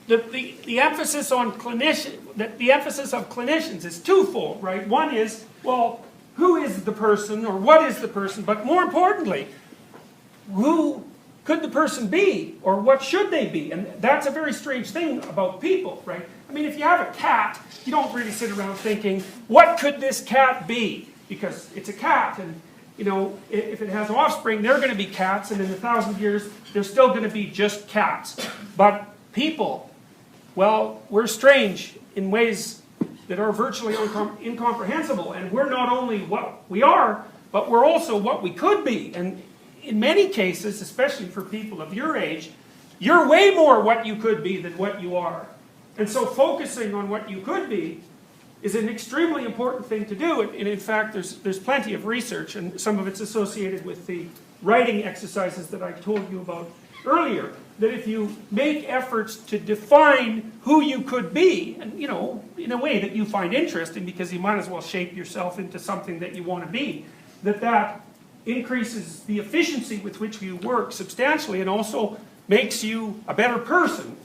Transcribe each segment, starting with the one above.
the emphasis on the emphasis of clinicians is twofold, right? One is, well, who is the person, or what is the person? But more importantly, who could the person be, or what should they be? And that's a very strange thing about people, right? I mean, if you have a cat, you don't really sit around thinking, what could this cat be? Because it's a cat, and you know, if it has offspring, they're going to be cats, and in 1,000 years, they're still going to be just cats. But people, well, we're strange in ways that are virtually incomprehensible, and we're not only what we are, but we're also what we could be. And in many cases, especially for people of your age, you're way more what you could be than what you are. And so focusing on what you could be is an extremely important thing to do. And in fact, there's plenty of research, and some of it's associated with the writing exercises that I told you about earlier, that if you make efforts to define who you could be, and you know, in a way that you find interesting, because you might as well shape yourself into something that you want to be, that increases the efficiency with which you work substantially, and also makes you a better person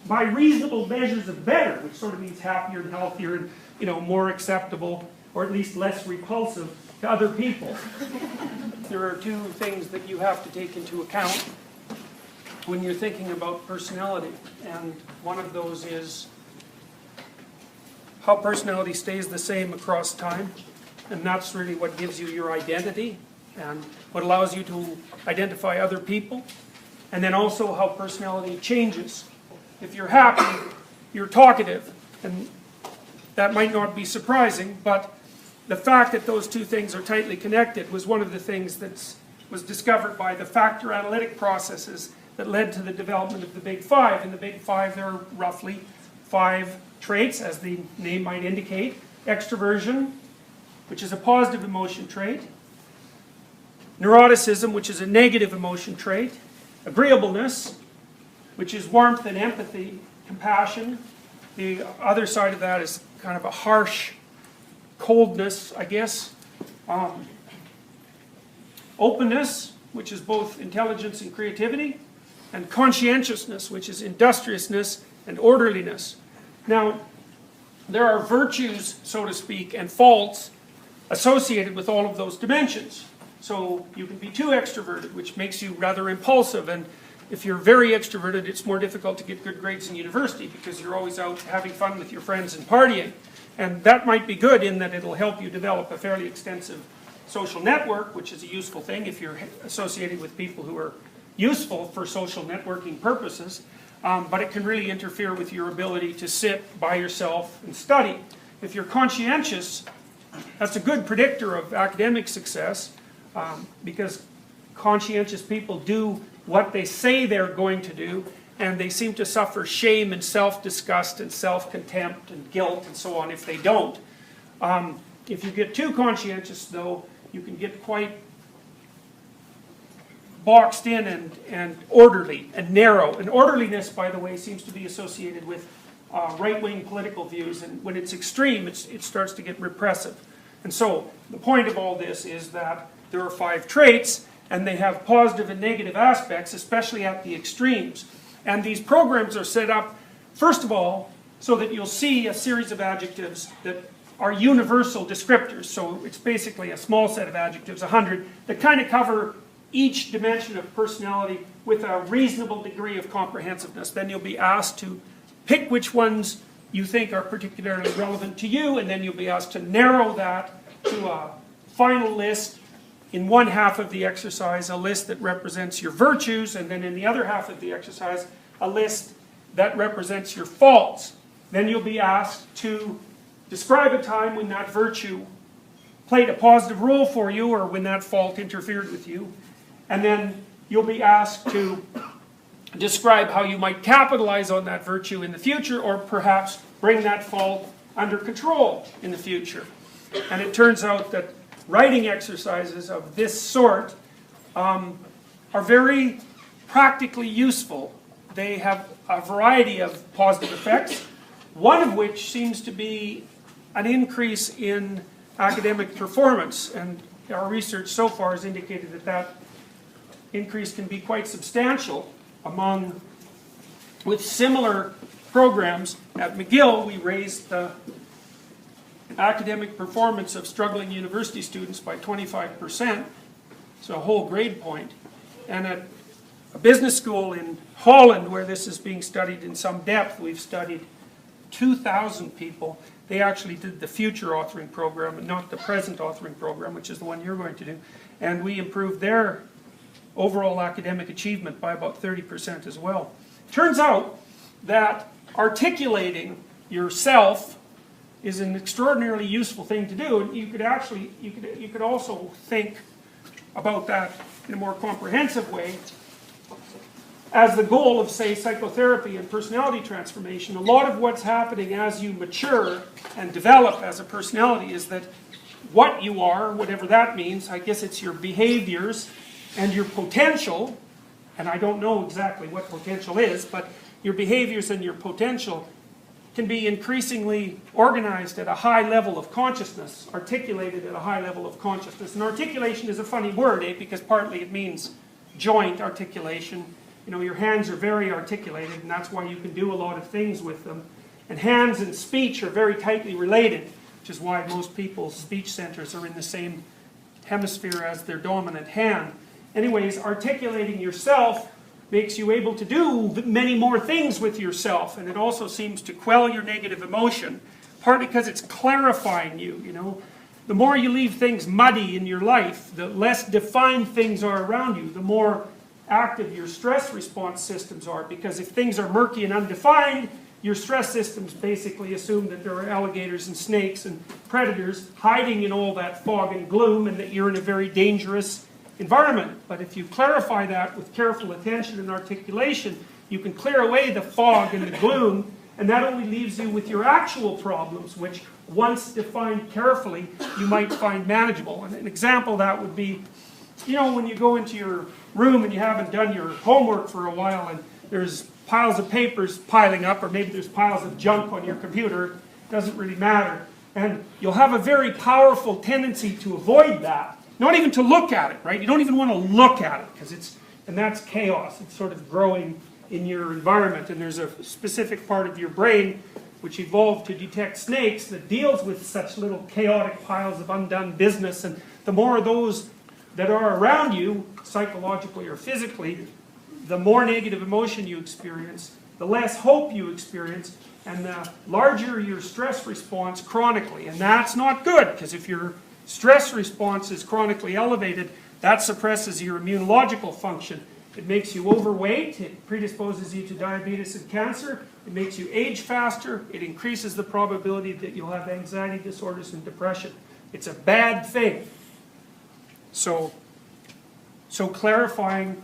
by reasonable measures of better, which sort of means happier and healthier and, you know, more acceptable, or at least less repulsive to other people. There are two things that you have to take into account when you're thinking about personality, and one of those is how personality stays the same across time, and that's really what gives you your identity and what allows you to identify other people, and then also how personality changes. If you're happy, you're talkative, and that might not be surprising, but the fact that those two things are tightly connected was one of the things that was discovered by the factor analytic processes that led to the development of the Big Five. In the Big Five, there are roughly 5 traits, as the name might indicate. Extroversion, which is a positive emotion trait. Neuroticism, which is a negative emotion trait. Agreeableness, which is warmth and empathy, compassion. The other side of that is kind of a harsh coldness, I guess. Openness, which is both intelligence and creativity. And conscientiousness, which is industriousness and orderliness. Now, there are virtues, so to speak, and faults associated with all of those dimensions. So you can be too extroverted, which makes you rather impulsive, and if you're very extroverted, it's more difficult to get good grades in university because you're always out having fun with your friends and partying. And that might be good in that it'll help you develop a fairly extensive social network, which is a useful thing if you're associated with people who are useful for social networking purposes, but it can really interfere with your ability to sit by yourself and study. If you're conscientious, that's a good predictor of academic success, because conscientious people do what they say they're going to do, and they seem to suffer shame and self-disgust and self-contempt and guilt and so on if they don't. If you get too conscientious, though, you can get quite boxed in and orderly and narrow. And orderliness, by the way, seems to be associated with right-wing political views, and when it's extreme, it starts to get repressive. And so, the point of all this is that there are 5 traits, and they have positive and negative aspects, especially at the extremes. And these programs are set up, first of all, so that you'll see a series of adjectives that are universal descriptors. So it's basically a small set of adjectives, 100, that kind of cover each dimension of personality with a reasonable degree of comprehensiveness. Then you'll be asked to pick which ones you think are particularly relevant to you, and then you'll be asked to narrow that to a final list. In one half of the exercise, a list that represents your virtues, and then in the other half of the exercise, a list that represents your faults. Then you'll be asked to describe a time when that virtue played a positive role for you, or when that fault interfered with you. And then you'll be asked to describe how you might capitalize on that virtue in the future, or perhaps bring that fault under control in the future. And it turns out that writing exercises of this sort are very practically useful. They have a variety of positive effects, one of which seems to be an increase in academic performance. And our research so far has indicated that that increase can be quite substantial among with similar programs. At McGill, we raised the academic performance of struggling university students by 25%, so a whole grade point. And at a business school in Holland, where this is being studied in some depth, we've studied 2,000 people. They actually did the future authoring program and not the present authoring program, which is the one you're going to do. And we improved their overall academic achievement by about 30% as well. Turns out that articulating yourself is an extraordinarily useful thing to do, and you could also think about that in a more comprehensive way as the goal of, say, psychotherapy and personality transformation. A lot of what's happening as you mature and develop as a personality is that what you are, whatever that means, I guess it's your behaviors and your potential, and I don't know exactly what potential is, but your behaviors and your potential can be increasingly organized at a high level of consciousness, articulated at a high level of consciousness. And articulation is a funny word, because partly it means joint articulation. You know, your hands are very articulated, and that's why you can do a lot of things with them. And hands and speech are very tightly related, which is why most people's speech centers are in the same hemisphere as their dominant hand. Anyways, articulating yourself makes you able to do many more things with yourself, and it also seems to quell your negative emotion, partly because it's clarifying you, you know. The more you leave things muddy in your life, the less defined things are around you, the more active your stress response systems are, because if things are murky and undefined, your stress systems basically assume that there are alligators and snakes and predators hiding in all that fog and gloom, and that you're in a very dangerous environment. But if you clarify that with careful attention and articulation, you can clear away the fog and the gloom, and that only leaves you with your actual problems, which, once defined carefully, you might find manageable. And an example of that would be, you know, when you go into your room and you haven't done your homework for a while, and there's piles of papers piling up, or maybe there's piles of junk on your computer, it doesn't really matter. And you'll have a very powerful tendency to avoid that. Not even to look at it, right? You don't even want to look at it, because and that's chaos. It's sort of growing in your environment, and there's a specific part of your brain which evolved to detect snakes that deals with such little chaotic piles of undone business, and the more of those that are around you, psychologically or physically, the more negative emotion you experience, the less hope you experience, and the larger your stress response chronically. And that's not good, because if your stress response is chronically elevated, that suppresses your immunological function. It makes you overweight, it predisposes you to diabetes and cancer, it makes you age faster, it increases the probability that you'll have anxiety disorders and depression. It's a bad thing. So clarifying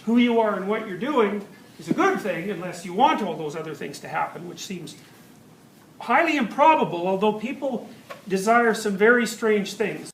who you are and what you're doing is a good thing, unless you want all those other things to happen, which seems highly improbable, although people desire some very strange things.